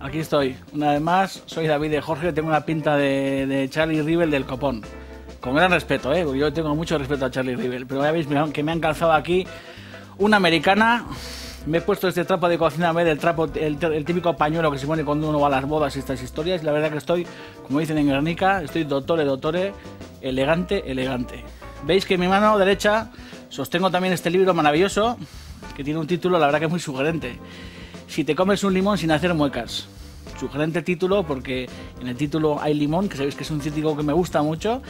Aquí estoy, una vez más, soy David de Jorge, tengo una pinta de Charlie Rivel del copón. Con gran respeto, porque yo tengo mucho respeto a Charlie Rivel, pero ya veis que me han calzado aquí una americana. Me he puesto este trapo de cocina, el típico pañuelo que se pone cuando uno va a las bodas y estas historias. Y la verdad que estoy, como dicen en Guernica, estoy dottore, elegante. Veis que en mi mano derecha sostengo también este libro maravilloso, que tiene un título, la verdad que es muy sugerente. Si te comes un limón sin hacer muecas. Sugerente título porque en el título hay limón, que sabéis que es un cítrico que me gusta mucho.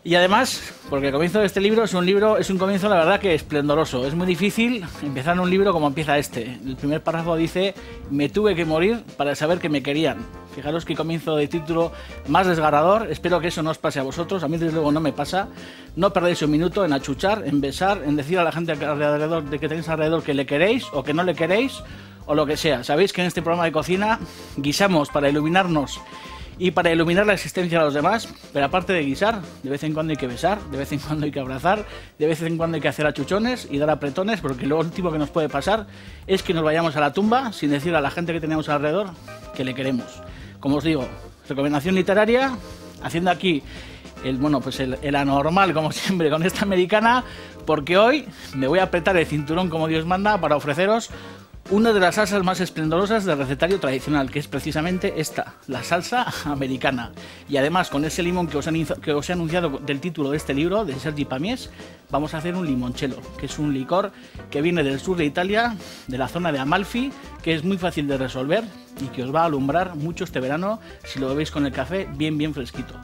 Y además, porque el comienzo de este libro es un comienzo la verdad que esplendoroso. Es muy difícil empezar un libro como empieza este. El primer párrafo dice: me tuve que morir para saber que me querían. Fijaros qué comienzo de título más desgarrador. Espero que eso no os pase a vosotros. A mí desde luego no me pasa. No perdáis un minuto en achuchar, en besar, en decir a la gente alrededor de que tenéis alrededor que le queréis o que no le queréis o lo que sea. Sabéis que en este programa de cocina guisamos para iluminarnos y para iluminar la existencia de los demás, pero aparte de guisar, de vez en cuando hay que besar, de vez en cuando hay que abrazar, de vez en cuando hay que hacer achuchones y dar apretones, porque lo último que nos puede pasar es que nos vayamos a la tumba sin decir a la gente que tenemos alrededor que le queremos. Como os digo, recomendación literaria, haciendo aquí el anormal, como siempre, con esta americana, porque hoy me voy a apretar el cinturón como Dios manda para ofreceros una de las salsas más esplendorosas del recetario tradicional, que es precisamente esta, la salsa americana. Y además, con ese limón que os he anunciado del título de este libro, de Sergi Pamiés, vamos a hacer un limoncello, que es un licor que viene del sur de Italia, de la zona de Amalfi, que es muy fácil de resolver y que os va a alumbrar mucho este verano si lo bebéis con el café bien fresquito.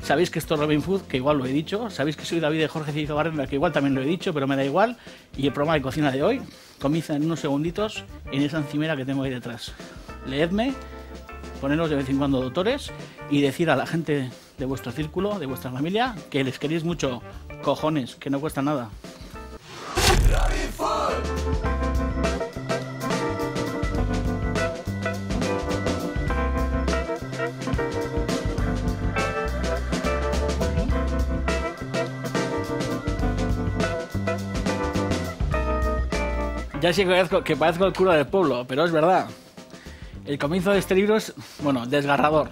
Sabéis que esto es Robin Food, que igual lo he dicho. Sabéis que soy David de Jorge Cizo Barrera, que igual también lo he dicho, pero me da igual. Y el programa de cocina de hoy comienza en unos segunditos en esa encimera que tengo ahí detrás. Leedme, poneros de vez en cuando doctores y decir a la gente de vuestro círculo, de vuestra familia, que les queréis mucho. Cojones, que no cuesta nada. Robin Food. Ya sé que parezco el cura del pueblo, pero es verdad. El comienzo de este libro es, desgarrador.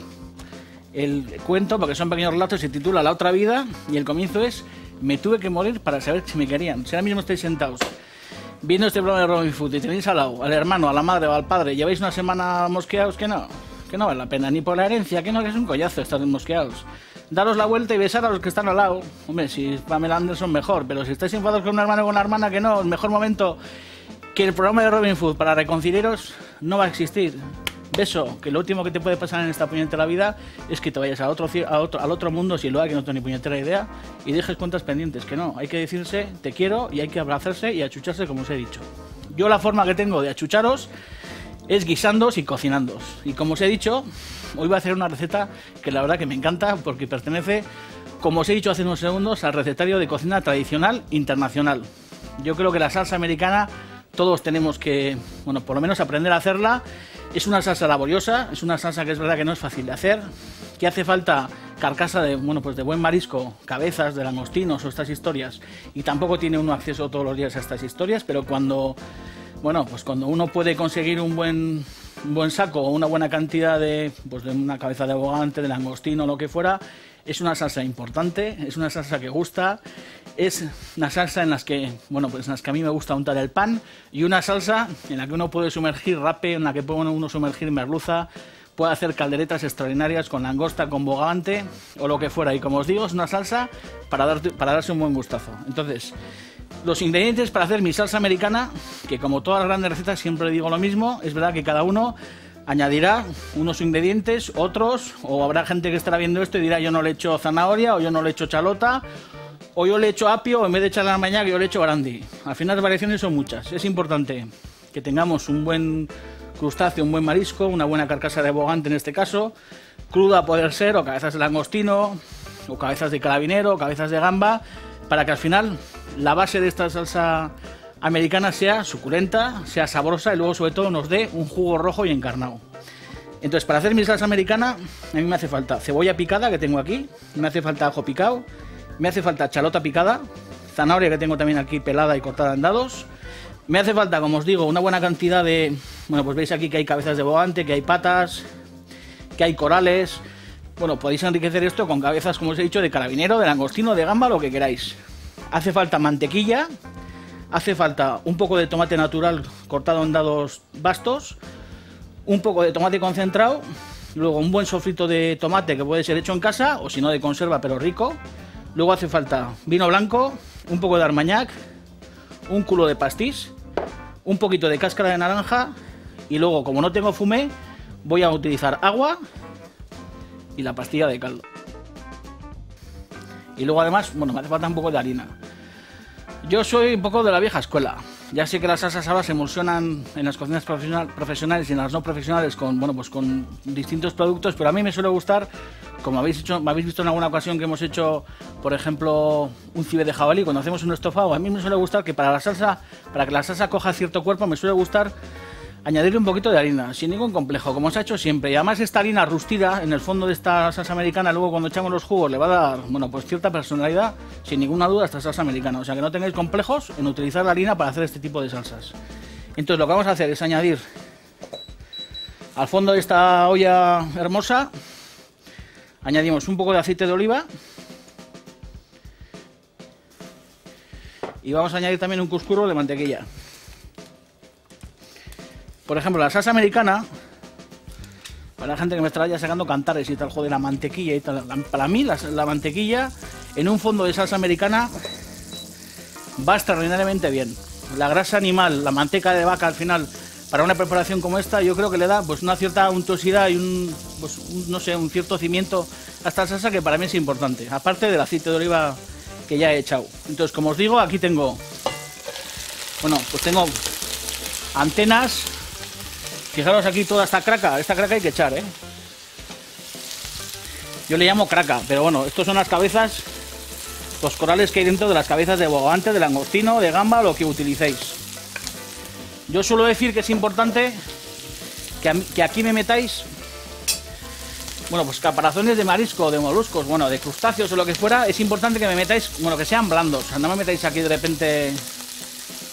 El cuento, porque son pequeños relatos, se titula La otra vida y el comienzo es: me tuve que morir para saber si me querían. Si ahora mismo estáis sentados viendo este programa de Robin Food y tenéis al lado, al hermano, a la madre o al padre, lleváis una semana mosqueados, que no vale la pena, ni por la herencia, que es un collazo estar mosqueados. Daros la vuelta y besar a los que están al lado. Hombre, si Pamela Anderson mejor, pero si estáis enfadados con un hermano o con una hermana, que no, el mejor momento que el programa de Robin Food para reconciliaros no va a existir. Beso, que lo último que te puede pasar en esta puñetera vida es que te vayas al otro mundo, sin lugar que no tengo ni puñetera idea, y dejes cuentas pendientes, que no, hay que decirse te quiero y hay que abrazarse y achucharse, como os he dicho. Yo la forma que tengo de achucharos es guisándoos y cocinándoos, y como os he dicho, hoy voy a hacer una receta que la verdad que me encanta porque pertenece, como os he dicho hace unos segundos, al recetario de cocina tradicional internacional. Yo creo que la salsa americana todos tenemos que, por lo menos aprender a hacerla. Es una salsa laboriosa, es una salsa que es verdad que no es fácil de hacer, que hace falta carcasa de buen marisco, cabezas de langostinos o estas historias, y tampoco tiene uno acceso todos los días a estas historias, pero cuando uno puede conseguir un buen saco o una buena cantidad de una cabeza de bogante, de langostino o lo que fuera, es una salsa importante, es una salsa que gusta, es una salsa en las que a mí me gusta untar el pan, y una salsa en la que uno puede sumergir rape, en la que puede uno sumergir merluza, puede hacer calderetas extraordinarias con langosta, con bogavante o lo que fuera. Y como os digo, es una salsa para darse un buen gustazo. Entonces, los ingredientes para hacer mi salsa americana, que como todas las grandes recetas siempre digo lo mismo, es verdad que cada uno añadirá unos ingredientes, otros, o habrá gente que estará viendo esto y dirá: yo no le echo zanahoria, o yo no le echo chalota, o yo le echo apio, o en vez de echarle armañac yo le echo brandy. Al final las variaciones son muchas. Es importante que tengamos un buen crustáceo, un buen marisco, una buena carcasa de bogante en este caso, cruda a poder ser, o cabezas de langostino, o cabezas de carabinero, o cabezas de gamba, para que al final la base de esta salsa americana sea suculenta, sea sabrosa y luego sobre todo nos dé un jugo rojo y encarnado. Entonces, para hacer mi salsa americana, a mí me hace falta cebolla picada, que tengo aquí, me hace falta ajo picado, me hace falta chalota picada, zanahoria, que tengo también aquí pelada y cortada en dados, me hace falta, como os digo, una buena cantidad de... Bueno, pues veis aquí que hay cabezas de bogavante, que hay patas, que hay corales. Bueno, podéis enriquecer esto con cabezas, como os he dicho, de carabinero, de langostino, de gamba, lo que queráis. Hace falta mantequilla, hace falta un poco de tomate natural cortado en dados bastos, un poco de tomate concentrado, luego un buen sofrito de tomate que puede ser hecho en casa o si no de conserva pero rico. Luego hace falta vino blanco, un poco de armagnac, un culo de pastís, un poquito de cáscara de naranja y luego, como no tengo fumé, voy a utilizar agua y la pastilla de caldo. Y luego además, bueno, me hace falta un poco de harina. Yo soy un poco de la vieja escuela. Ya sé que las salsas ahora se emulsionan en las cocinas profesionales y en las no profesionales con, bueno, pues con distintos productos, pero a mí me suele gustar, como me habéis visto en alguna ocasión que hemos hecho, por ejemplo, un cibe de jabalí, cuando hacemos un estofado, a mí me suele gustar que para que la salsa coja cierto cuerpo, me suele gustar añadirle un poquito de harina, sin ningún complejo, como se ha hecho siempre. Y además esta harina rustida en el fondo de esta salsa americana, luego cuando echamos los jugos le va a dar, bueno, pues cierta personalidad, sin ninguna duda, a esta salsa americana. O sea que no tengáis complejos en utilizar la harina para hacer este tipo de salsas. Entonces lo que vamos a hacer es añadir al fondo de esta olla hermosa, añadimos un poco de aceite de oliva y vamos a añadir también un cuscurro de mantequilla. Por ejemplo, la salsa americana, para la gente que me estará ya sacando cantares y tal, joder, la mantequilla y tal. Para mí, la mantequilla en un fondo de salsa americana va extraordinariamente bien. La grasa animal, la manteca de vaca al final, para una preparación como esta, yo creo que le da pues una cierta untuosidad y no sé, un cierto cimiento a esta salsa que para mí es importante. Aparte del aceite de oliva que ya he echado. Entonces, como os digo, aquí tengo, bueno, pues tengo antenas. Fijaros aquí toda esta craca hay que echar, ¿eh? Yo le llamo craca, pero bueno, estos son las cabezas, los corales que hay dentro de las cabezas de bogavante, de langostino, de gamba, lo que utilicéis. Yo suelo decir que es importante que aquí me metáis, bueno, pues caparazones de marisco, de moluscos, bueno, de crustáceos o lo que fuera, es importante que me metáis, bueno, que sean blandos, o sea, no me metáis aquí de repente...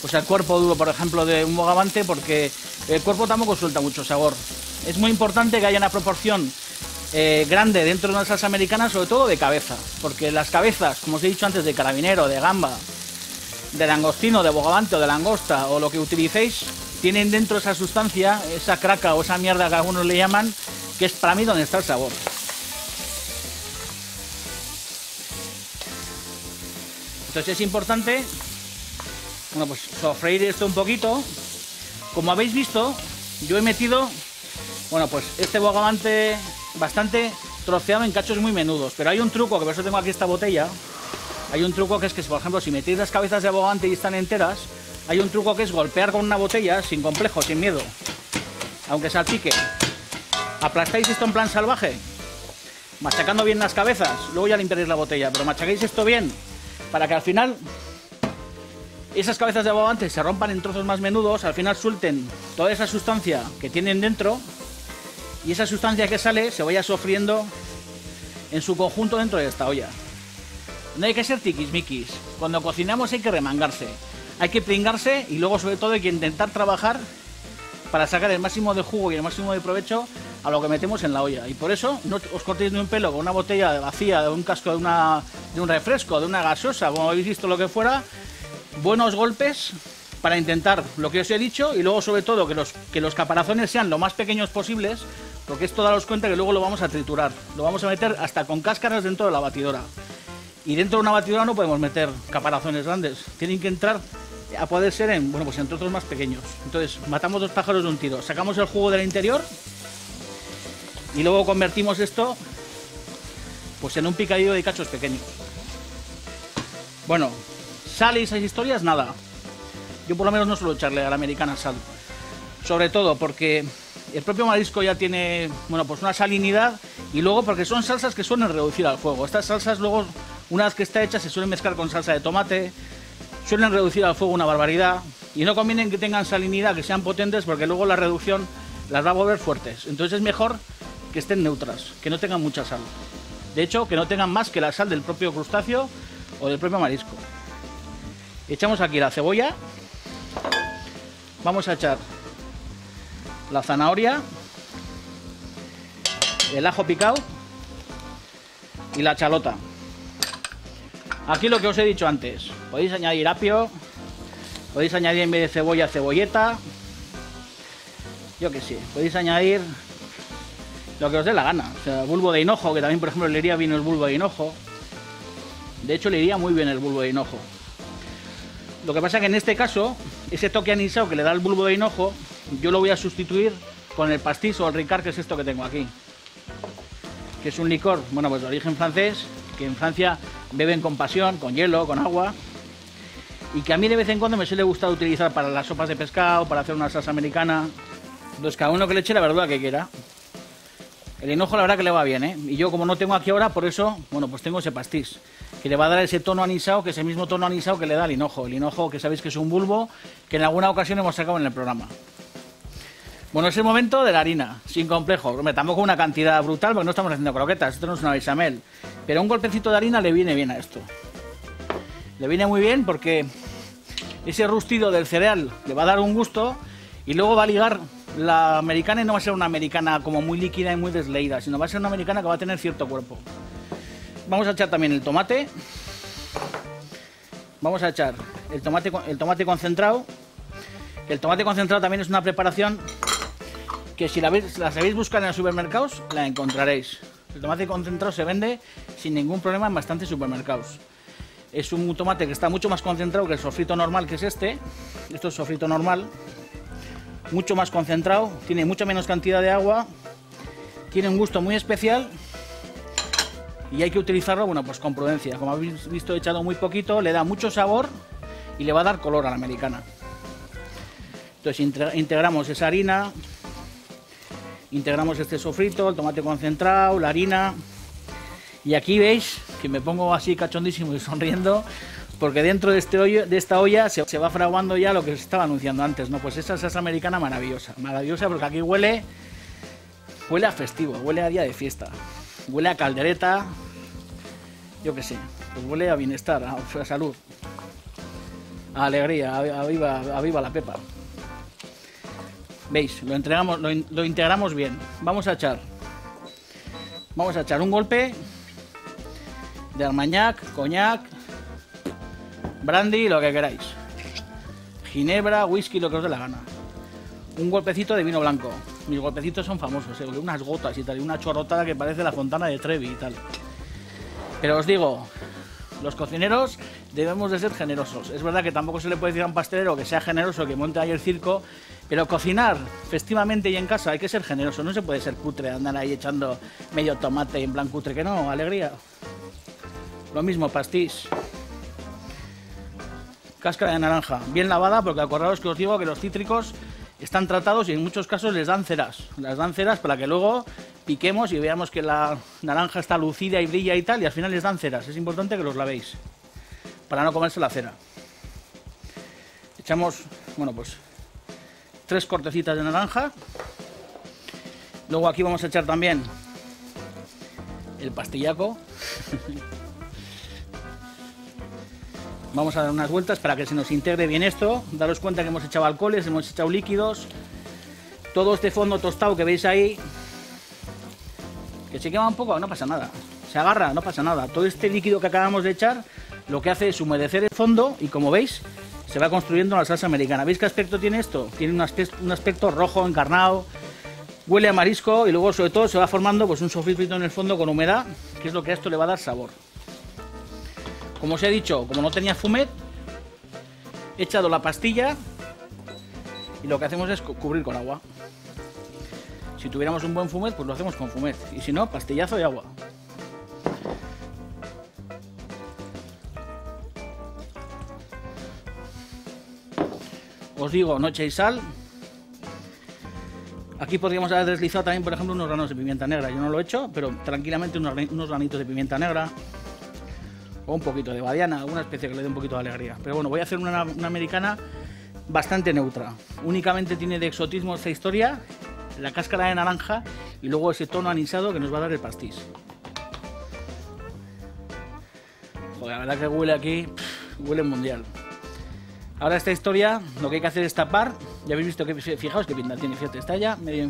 Pues el cuerpo duro, por ejemplo, de un bogavante, porque el cuerpo tampoco suelta mucho sabor. Es muy importante que haya una proporción grande dentro de una salsa americana, sobre todo de cabeza, porque las cabezas, como os he dicho antes, de carabinero, de gamba, de langostino, de bogavante o de langosta o lo que utilicéis, tienen dentro esa sustancia, esa craca o esa mierda que algunos le llaman, que es para mí donde está el sabor. Entonces es importante, bueno, pues sofreír esto un poquito. Como habéis visto, yo he metido, bueno, pues este bogavante bastante troceado en cachos muy menudos, pero hay un truco, que por eso tengo aquí esta botella. Hay un truco que es que, por ejemplo, si metéis las cabezas de bogavante y están enteras, hay un truco que es golpear con una botella sin complejo, sin miedo, aunque salpique. Aplastáis esto en plan salvaje, machacando bien las cabezas, luego ya limpiaréis la botella, pero machacáis esto bien para que al final esas cabezas de bogavante se rompan en trozos más menudos, al final suelten toda esa sustancia que tienen dentro y esa sustancia que sale se vaya sofriendo en su conjunto dentro de esta olla. No hay que ser tiquismiquis, cuando cocinamos hay que remangarse, hay que pringarse y luego sobre todo hay que intentar trabajar para sacar el máximo de jugo y el máximo de provecho a lo que metemos en la olla. Y por eso no os cortéis ni un pelo con una botella vacía, de un casco de un refresco, de una gaseosa, como habéis visto lo que fuera. Buenos golpes para intentar lo que os he dicho y luego sobre todo que los caparazones sean lo más pequeños posibles, porque esto daros cuenta que luego lo vamos a triturar, lo vamos a meter hasta con cáscaras dentro de la batidora. Y dentro de una batidora no podemos meter caparazones grandes, tienen que entrar a poder ser en, bueno, pues en trozos más pequeños. Entonces matamos dos pájaros de un tiro, sacamos el jugo del interior y luego convertimos esto pues en un picadillo de cachos pequeños. Bueno, sal y esas historias, nada. Yo por lo menos no suelo echarle a la americana sal. Sobre todo porque el propio marisco ya tiene, bueno, pues una salinidad y luego porque son salsas que suelen reducir al fuego. Estas salsas luego, una vez que está hecha, se suelen mezclar con salsa de tomate, suelen reducir al fuego una barbaridad. Y no conviene que tengan salinidad, que sean potentes, porque luego la reducción las va a volver fuertes. Entonces es mejor que estén neutras, que no tengan mucha sal. De hecho, que no tengan más que la sal del propio crustáceo o del propio marisco. Echamos aquí la cebolla. Vamos a echar la zanahoria, el ajo picado y la chalota. Aquí lo que os he dicho antes, podéis añadir apio, podéis añadir en vez de cebolla, cebolleta, yo que sé, podéis añadir lo que os dé la gana. O sea, bulbo de hinojo, que también por ejemplo le iría bien el bulbo de hinojo. De hecho le iría muy bien el bulbo de hinojo. Lo que pasa que en este caso, ese toque anisado que le da el bulbo de hinojo, yo lo voy a sustituir con el pastis o el ricard, que es esto que tengo aquí. Que es un licor, bueno, pues de origen francés, que en Francia beben con pasión, con hielo, con agua. Y que a mí de vez en cuando me suele gustar utilizar para las sopas de pescado, para hacer una salsa americana. Entonces cada uno que le eche la verdura que quiera. El hinojo la verdad que le va bien, ¿eh? Y yo como no tengo aquí ahora, por eso, bueno, pues tengo ese pastis, que le va a dar ese tono anisado, que es el mismo tono anisado que le da el hinojo. El hinojo, que sabéis que es un bulbo, que en alguna ocasión hemos sacado en el programa. Bueno, es el momento de la harina, sin complejo. Hombre, tampoco una cantidad brutal, porque no estamos haciendo croquetas, esto no es una bechamel. Pero un golpecito de harina le viene bien a esto. Le viene muy bien porque ese rustido del cereal le va a dar un gusto y luego va a ligar la americana, y no va a ser una americana como muy líquida y muy desleída, sino va a ser una americana que va a tener cierto cuerpo. Vamos a echar también el tomate. Vamos a echar el tomate concentrado. El tomate concentrado también es una preparación que si la sabéis buscar en los supermercados, la encontraréis. El tomate concentrado se vende sin ningún problema en bastantes supermercados. Es un tomate que está mucho más concentrado que el sofrito normal, que es este. Esto es sofrito normal. Mucho más concentrado, tiene mucha menos cantidad de agua, tiene un gusto muy especial y hay que utilizarlo, bueno, pues con prudencia. Como habéis visto, he echado muy poquito, le da mucho sabor y le va a dar color a la americana. Entonces integramos esa harina, integramos este sofrito, el tomate concentrado, la harina, y aquí veis que me pongo así cachondísimo y sonriendo, porque dentro de esta olla se va fraguando ya lo que os estaba anunciando antes, ¿no? Pues esa salsa americana maravillosa, maravillosa, porque aquí huele a festivo, huele a día de fiesta, huele a caldereta, yo qué sé, pues huele a bienestar, a salud, a alegría, a viva la pepa. ¿Veis? Lo integramos bien. Vamos a echar un golpe de armagnac, coñac, brandy, lo que queráis, ginebra, whisky, lo que os dé la gana. Un golpecito de vino blanco. Mis golpecitos son famosos, unas gotas y tal, y una chorrotada que parece la Fontana de Trevi y tal. Pero os digo, los cocineros debemos de ser generosos. Es verdad que tampoco se le puede decir a un pastelero que sea generoso, que monte ahí el circo, pero cocinar festivamente y en casa hay que ser generoso. No se puede ser cutre, andar ahí echando medio tomate en plan cutre, que no, alegría. Lo mismo, pastis. Cáscara de naranja, bien lavada, porque acordaos que os digo que los cítricos están tratados y en muchos casos les dan ceras. Las dan ceras para que luego piquemos y veamos que la naranja está lucida y brilla y tal, y al final les dan ceras. Es importante que los lavéis para no comerse la cera. Echamos, bueno, pues 3 cortecitas de naranja. Luego aquí vamos a echar también el pastillaco. Vamos a dar unas vueltas para que se nos integre bien esto. Daros cuenta que hemos echado alcoholes, hemos echado líquidos. Todo este fondo tostado que veis ahí, que se quema un poco, no pasa nada. Se agarra, no pasa nada. Todo este líquido que acabamos de echar lo que hace es humedecer el fondo y, como veis, se va construyendo la salsa americana. ¿Veis qué aspecto tiene esto? Tiene un aspecto rojo, encarnado, huele a marisco y luego sobre todo se va formando pues un sofrito en el fondo con humedad, que es lo que a esto le va a dar sabor. Como os he dicho, como no tenía fumet, he echado la pastilla y lo que hacemos es cubrir con agua. Si tuviéramos un buen fumet, pues lo hacemos con fumet, y si no, pastillazo y agua. Os digo, no echéis sal. Aquí podríamos haber deslizado también, por ejemplo, unos granos de pimienta negra. Yo no lo he hecho, pero tranquilamente unos granitos de pimienta negra. O un poquito de badiana, alguna especie que le dé un poquito de alegría. Pero bueno, voy a hacer una americana bastante neutra. Únicamente tiene de exotismo esta historia la cáscara de naranja y luego ese tono anisado que nos va a dar el pastis. Joder, la verdad que huele aquí, huele mundial. Ahora esta historia lo que hay que hacer es tapar. Ya habéis visto que, fijaos qué pinta tiene, fíjate, está ya medio...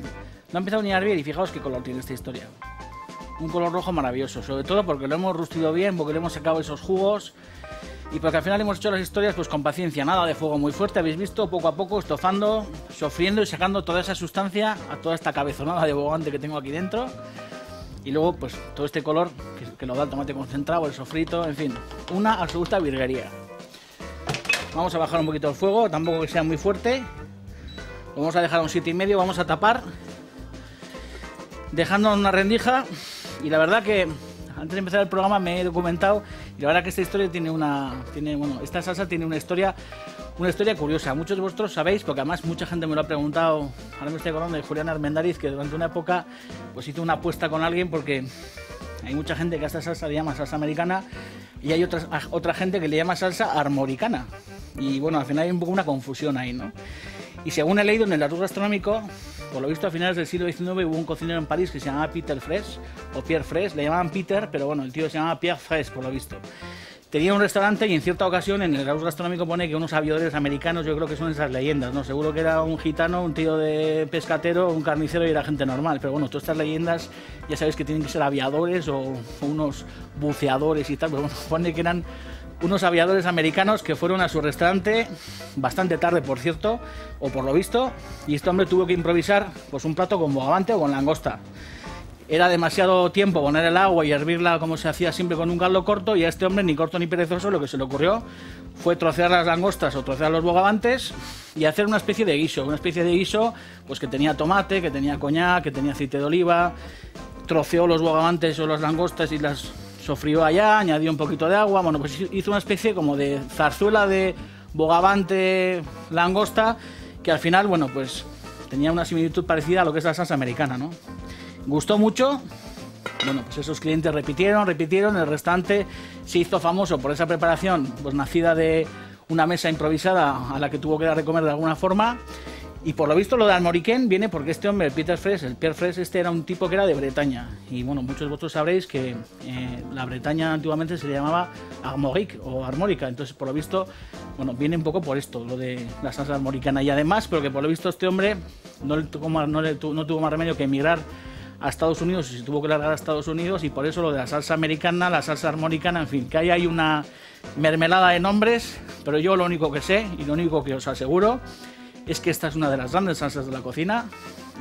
No ha empezado ni a hervir y fijaos qué color tiene esta historia. Un color rojo maravilloso, sobre todo porque lo hemos rustido bien, porque le hemos sacado esos jugos y porque al final hemos hecho las historias pues con paciencia, nada de fuego muy fuerte, habéis visto, poco a poco, estofando, sofriendo y sacando toda esa sustancia a toda esta cabezonada de bogante que tengo aquí dentro. Y luego pues todo este color que lo da el tomate concentrado, el sofrito, en fin, una absoluta virguería. Vamos a bajar un poquito el fuego, tampoco que sea muy fuerte. Lo vamos a dejar a un 7,5, vamos a tapar, dejando una rendija. Y la verdad que antes de empezar el programa me he documentado y la verdad que esta historia esta salsa tiene una historia curiosa. Muchos de vosotros sabéis, porque además mucha gente me lo ha preguntado. Ahora me estoy acordando de Julián Armendáriz, que durante una época pues hizo una apuesta con alguien, porque hay mucha gente que a esta salsa le llama salsa americana y hay otra gente que le llama salsa armoricana. Y bueno, al final hay un poco una confusión ahí, ¿no? Y según he leído en el Arroz Gastronómico, por lo visto a finales del siglo XIX hubo un cocinero en París que se llamaba Peter Fresh, o Pierre Fresh, le llamaban Peter, pero bueno, el tío se llamaba Pierre Fresh, por lo visto. Tenía un restaurante y en cierta ocasión en el Arroz Gastronómico pone que unos aviadores americanos, yo creo que son esas leyendas, ¿no? Seguro que era un gitano, un tío de pescatero, un carnicero y era gente normal, pero bueno, todas estas leyendas ya sabéis que tienen que ser aviadores o unos buceadores y tal, pero bueno, pone que eran unos aviadores americanos que fueron a su restaurante bastante tarde, por cierto, o por lo visto, y este hombre tuvo que improvisar pues un plato con bogavante o con langosta. Era demasiado tiempo poner el agua y hervirla como se hacía siempre con un caldo corto, y a este hombre, ni corto ni perezoso, lo que se le ocurrió fue trocear las langostas o trocear los bogavantes y hacer una especie de guiso pues que tenía tomate, que tenía coñac, que tenía aceite de oliva. Troceó los bogavantes o las langostas y las sofrió allá, añadió un poquito de agua, bueno, pues hizo una especie como de zarzuela de bogavante langosta, que al final, bueno, pues tenía una similitud parecida a lo que es la salsa americana, ¿no? Gustó mucho, bueno, pues esos clientes repitieron, el restaurante se hizo famoso por esa preparación, pues nacida de una mesa improvisada a la que tuvo que dar de comer de alguna forma. Y por lo visto lo de Armoriquén viene porque este hombre, el Pierre Fresh, este era un tipo que era de Bretaña. Y bueno, muchos de vosotros sabréis que la Bretaña antiguamente se le llamaba Armorique o Armórica. Entonces, por lo visto, bueno, viene un poco por esto, lo de la salsa armoricana. Y además, porque por lo visto este hombre no tuvo más remedio que emigrar a Estados Unidos y se tuvo que largar a Estados Unidos, y por eso lo de la salsa americana, la salsa armoricana, en fin, que ahí hay una mermelada de nombres, pero yo lo único que sé y lo único que os aseguro es que esta es una de las grandes salsas de la cocina.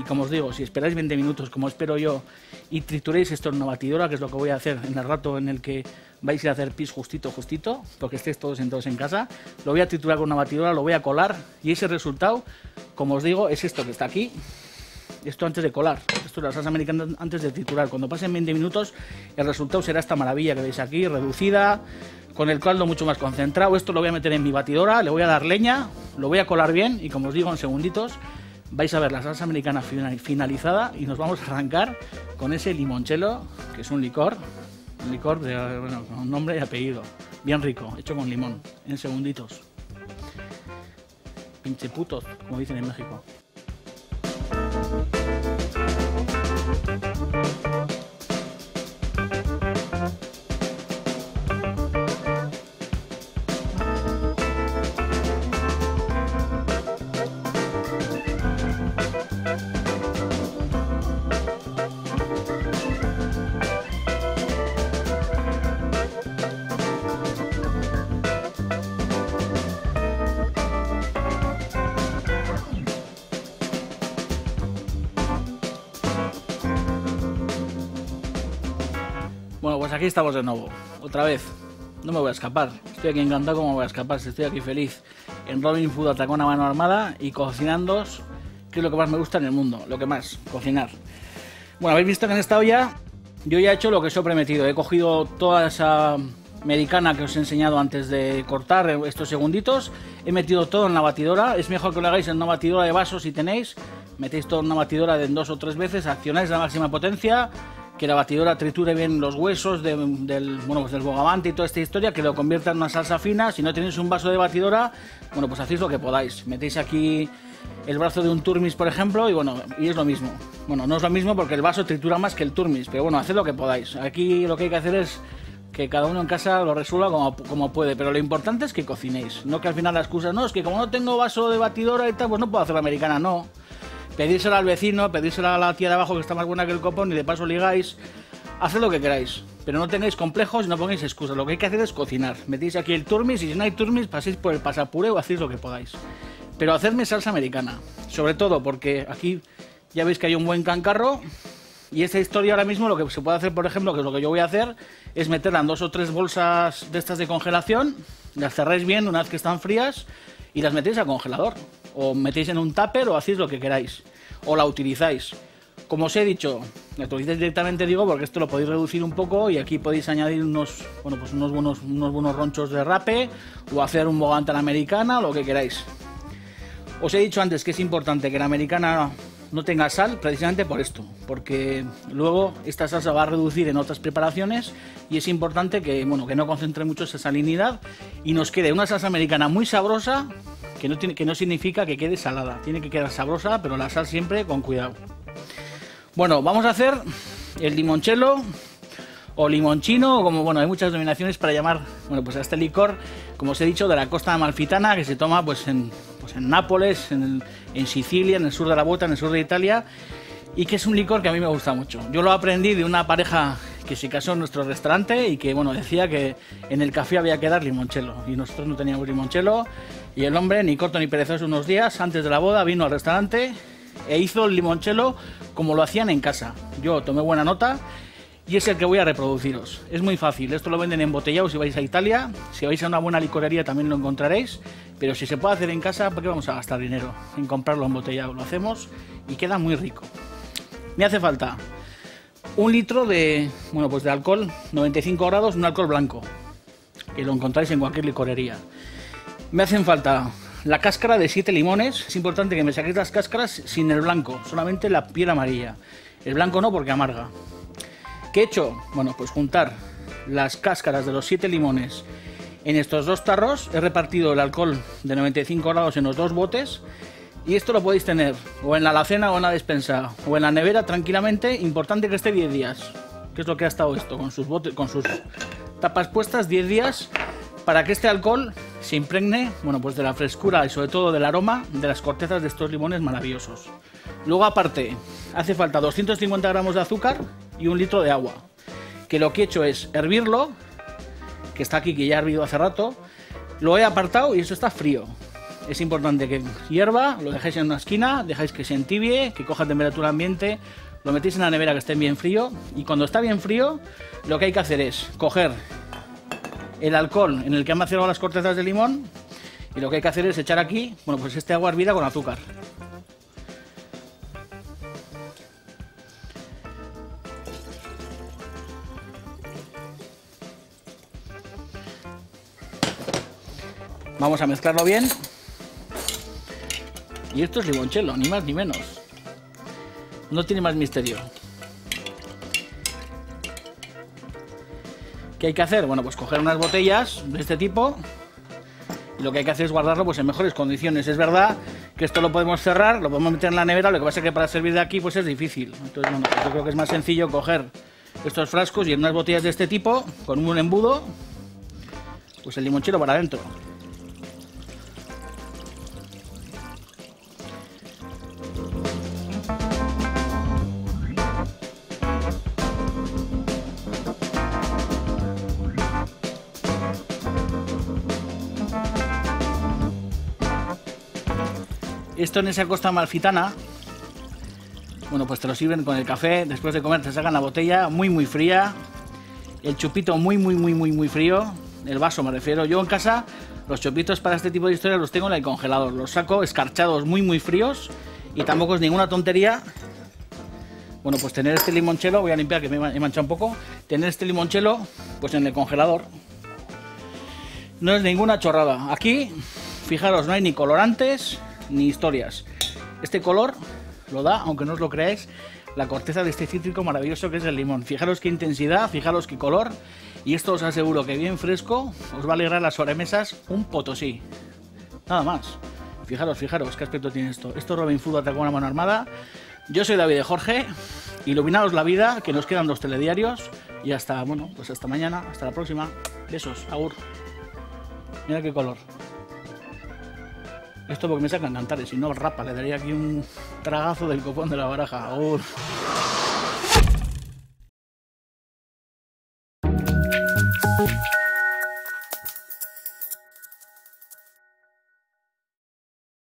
Y como os digo, si esperáis 20 minutos como espero yo y trituréis esto en una batidora, que es lo que voy a hacer en el rato en el que vais a ir a hacer pis justito, porque estéis todos sentados en casa, lo voy a triturar con una batidora, lo voy a colar, y ese resultado, como os digo, es esto que está aquí. Esto antes de colar, esto es la salsa americana antes de triturar. Cuando pasen 20 minutos el resultado será esta maravilla que veis aquí, reducida, con el caldo mucho más concentrado. Esto lo voy a meter en mi batidora, le voy a dar leña, lo voy a colar bien y, como os digo, en segunditos vais a ver la salsa americana finalizada, y nos vamos a arrancar con ese limoncello, que es un licor de, bueno, con nombre y apellido, bien rico, hecho con limón, en segunditos. Pinche putos, como dicen en México. Bueno, pues aquí estamos de nuevo, otra vez. No me voy a escapar, estoy aquí encantado, como me voy a escapar, si estoy aquí feliz en Robin Food Atacón a mano armada y cocinando, que es lo que más me gusta en el mundo, lo que más, cocinar. Bueno, habéis visto que en esta olla yo ya he hecho lo que os he prometido, he cogido toda esa americana que os he enseñado antes de cortar estos segunditos, he metido todo en la batidora. Es mejor que lo hagáis en una batidora de vasos si tenéis, metéis todo en una batidora de 2 o 3 veces, accionáis la máxima potencia, que la batidora triture bien los huesos del bogavante y toda esta historia, que lo convierta en una salsa fina. Si no tenéis un vaso de batidora, bueno, pues hacéis lo que podáis. Metéis aquí el brazo de un turmis, por ejemplo, y es lo mismo. Bueno, no es lo mismo porque el vaso tritura más que el turmis, pero bueno, haced lo que podáis. Aquí lo que hay que hacer es que cada uno en casa lo resuelva como puede, pero lo importante es que cocinéis, no que al final la excusa, no, es que como no tengo vaso de batidora y tal, pues no puedo hacer la americana, no. Pedírsela al vecino, pedírsela a la tía de abajo que está más buena que el copón y de paso ligáis, haced lo que queráis, pero no tengáis complejos y no pongáis excusas, lo que hay que hacer es cocinar. Metéis aquí el turmis y si no hay turmis paséis por el pasapuré o hacéis lo que podáis. Pero hacedme salsa americana, sobre todo porque aquí ya veis que hay un buen cancarro. Y esta historia ahora mismo lo que se puede hacer, por ejemplo, que es lo que yo voy a hacer, es meterla en 2 o 3 bolsas de estas de congelación, las cerráis bien una vez que están frías y las metéis al congelador. O metéis en un tupper o hacéis lo que queráis. O la utilizáis. Como os he dicho, la utilizáis directamente, digo, porque esto lo podéis reducir un poco y aquí podéis añadir unos buenos ronchos de rape o hacer un bogavante a la americana o lo que queráis. Os he dicho antes que es importante que la americana no tenga sal precisamente por esto, porque luego esta salsa va a reducir en otras preparaciones y es importante que no concentre mucho esa salinidad y nos quede una salsa americana muy sabrosa, que no significa que quede salada, tiene que quedar sabrosa, pero la sal siempre con cuidado. Bueno, vamos a hacer el limoncello o limonchino, o como hay muchas denominaciones para llamar pues a este licor, como os he dicho, de la costa amalfitana, que se toma en Nápoles, en Sicilia, en el sur de la Bota, en el sur de Italia, y que es un licor que a mí me gusta mucho. Yo lo aprendí de una pareja que se casó en nuestro restaurante y que decía que en el café había que dar limoncello y nosotros no teníamos limoncello, y el hombre, ni corto ni perezoso, unos días antes de la boda vino al restaurante e hizo el limoncello como lo hacían en casa. Yo tomé buena nota y es el que voy a reproduciros. Es muy fácil, esto lo venden embotellado si vais a Italia, si vais a una buena licorería también lo encontraréis, pero si se puede hacer en casa, ¿por qué vamos a gastar dinero en comprarlo embotellado? Lo hacemos y queda muy rico. Me hace falta 1 litro de alcohol 95 grados, un alcohol blanco, que lo encontráis en cualquier licorería. Me hacen falta la cáscara de 7 limones, es importante que me saquéis las cáscaras sin el blanco, solamente la piel amarilla. El blanco no, porque amarga. ¿Qué he hecho? Pues juntar las cáscaras de los 7 limones en estos 2 tarros, he repartido el alcohol de 95 grados en los 2 botes y esto lo podéis tener o en la alacena o en la despensa o en la nevera tranquilamente, importante que esté 10 días, que es lo que ha estado esto, con sus tapas puestas 10 días para que este alcohol se impregne de la frescura y sobre todo del aroma de las cortezas de estos limones maravillosos. Luego aparte hace falta 250 gramos de azúcar y 1 litro de agua, que lo que he hecho es hervirlo, que está aquí, que ya ha hervido hace rato, lo he apartado y esto está frío. Es importante que hierva, lo dejéis en una esquina, dejáis que se entibie, que coja temperatura ambiente, lo metéis en la nevera que esté bien frío y cuando está bien frío lo que hay que hacer es coger el alcohol en el que han macerado las cortezas de limón y lo que hay que hacer es echar aquí, este agua hervida con azúcar. Vamos a mezclarlo bien. Y esto es limoncello, ni más ni menos. No tiene más misterio. ¿Qué hay que hacer? Pues coger unas botellas de este tipo. Y lo que hay que hacer es guardarlo en mejores condiciones. Es verdad que esto lo podemos cerrar, lo podemos meter en la nevera, lo que pasa es que para servir de aquí es difícil. Entonces, yo creo que es más sencillo coger estos frascos y en unas botellas de este tipo, con un embudo, el limoncello para adentro. Esto en esa costa amalfitana, te lo sirven con el café, después de comer te sacan la botella muy fría, el chupito muy frío, el vaso me refiero. Yo en casa los chupitos para este tipo de historias los tengo en el congelador, los saco escarchados muy fríos y tampoco es ninguna tontería. Tener este limoncello, voy a limpiar que me he manchado un poco, tener este limoncello en el congelador no es ninguna chorrada. Aquí, fijaros, no hay ni colorantes ni historias. Este color lo da, aunque no os lo creáis, la corteza de este cítrico maravilloso que es el limón. Fijaros qué intensidad, fijaros qué color, y esto os aseguro que bien fresco os va a alegrar las sobremesas un potosí. Nada más. Fijaros qué aspecto tiene esto. Esto es Robin Food Ataca una mano armada. Yo soy David de Jorge. Iluminaos la vida, que nos quedan 2 telediarios. Y hasta, bueno, pues hasta mañana, hasta la próxima. Besos, agur. Mira qué color. Esto porque me sacan cantares, si no rapa, le daría aquí un tragazo del copón de la baraja. Agur.